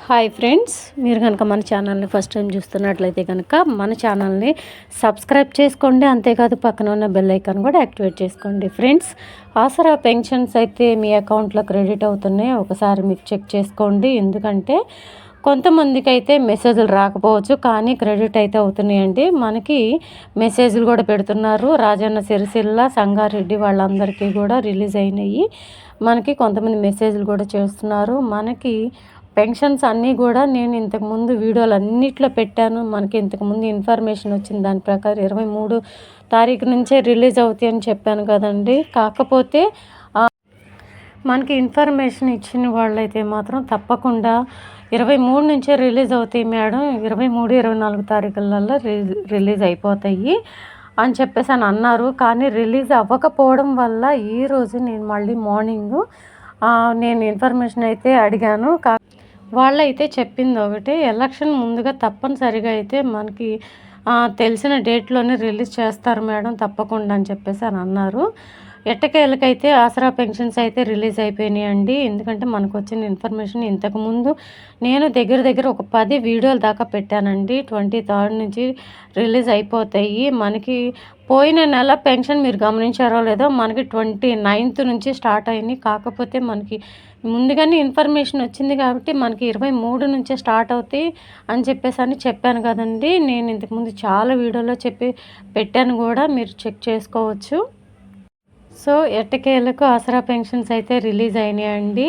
Hi friends, మీరు కనుక మన ఛానల్ని ఫస్ట్ టైం చూస్తున్నట్లయితే కనుక మన ఛానల్ని సబ్స్క్రైబ్ చేసుకోండి. అంతేకాదు పక్కన ఉన్న బెల్ ఐకాన్ కూడా యాక్టివేట్ చేసుకోండి. ఫ్రెండ్స్, ఆసరా పెన్షన్స్ అయితే మీ అకౌంట్లో క్రెడిట్ అవుతున్నాయి. ఒకసారి మీకు చెక్ చేసుకోండి. ఎందుకంటే కొంతమందికి అయితే మెసేజ్లు రాకపోవచ్చు, కానీ క్రెడిట్ అయితే అవుతున్నాయండి. మనకి మెసేజ్లు కూడా పెడుతున్నారు. రాజన్న సిరిసిల్ల, సంగారెడ్డి వాళ్ళందరికీ కూడా రిలీజ్ అయినాయి. మనకి కొంతమంది మెసేజ్లు కూడా చేస్తున్నారు. మనకి పెన్షన్స్ అన్నీ కూడా నేను ఇంతకుముందు వీడియోలు అన్నిట్లో పెట్టాను. మనకి ఇంతకుముందు ఇన్ఫర్మేషన్ వచ్చింది. దాని ప్రకారం 23 తారీఖు నుంచే రిలీజ్ అవుతాయి అని చెప్పాను కదండి. కాకపోతే మనకి ఇన్ఫర్మేషన్ ఇచ్చిన వాళ్ళైతే మాత్రం తప్పకుండా 23 నుంచే రిలీజ్ అవుతాయి మేడం, 23, 24 తారీఖులలో రిలీజ్ అయిపోతాయి అని చెప్పేసి అని అన్నారు. కానీ రిలీజ్ అవ్వకపోవడం వల్ల ఈరోజు నేను మళ్ళీ మార్నింగ్ నేను ఇన్ఫర్మేషన్ అయితే అడిగాను. వాళ్ళైతే చెప్పింది ఒకటి, ఎలక్షన్ ముందుగా తప్పనిసరిగా అయితే మనకి తెలిసిన డేట్లోనే రిలీజ్ చేస్తారు మేడం తప్పకుండా అని చెప్పేసి అని అన్నారు. ఎట్టకేలకైతే ఆసరా పెన్షన్స్ అయితే రిలీజ్ అయిపోయినాయండి. ఎందుకంటే మనకు వచ్చిన ఇన్ఫర్మేషన్ ఇంతకుముందు నేను దగ్గర ఒక 10 వీడియోల దాకా పెట్టానండి. 23 నుంచి రిలీజ్ అయిపోతాయి. మనకి పోయిన నెల పెన్షన్ మీరు గమనించారో లేదో, మనకి 29th నుంచి స్టార్ట్ అయింది. కాకపోతే మనకి ముందుగానే ఇన్ఫర్మేషన్ వచ్చింది కాబట్టి మనకి 23 నుంచే స్టార్ట్ అవుతాయి అని చెప్పేసి అని చెప్పాను కదండి. నేను ఇంతకుముందు చాలా వీడియోలో పెట్టాను కూడా, మీరు చెక్ చేసుకోవచ్చు. సో ఎట్టకేలకు ఆసరా పెన్షన్స్ అయితే రిలీజ్ అయినాయండి.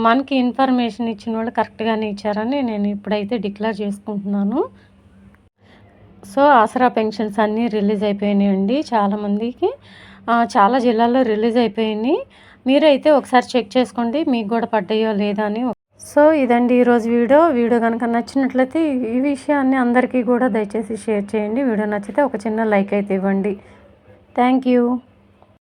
మనకి ఇన్ఫర్మేషన్ ఇచ్చిన వాళ్ళు కరెక్ట్గానే ఇచ్చారని నేను ఇప్పుడైతే డిక్లేర్ చేసుకుంటున్నాను. సో ఆసరా పెన్షన్స్ అన్నీ రిలీజ్ అయిపోయినాయండి. చాలామందికి చాలా జిల్లాల్లో రిలీజ్ అయిపోయినాయి. మీరైతే ఒకసారి చెక్ చేసుకోండి మీకు కూడా పడ్డాయో లేదా అని. సో ఇదండి ఈరోజు వీడియో కనుక నచ్చినట్లయితే ఈ విషయాన్ని అందరికీ కూడా దయచేసి షేర్ చేయండి. వీడియో నచ్చితే ఒక చిన్న లైక్ అయితే ఇవ్వండి. Thank you.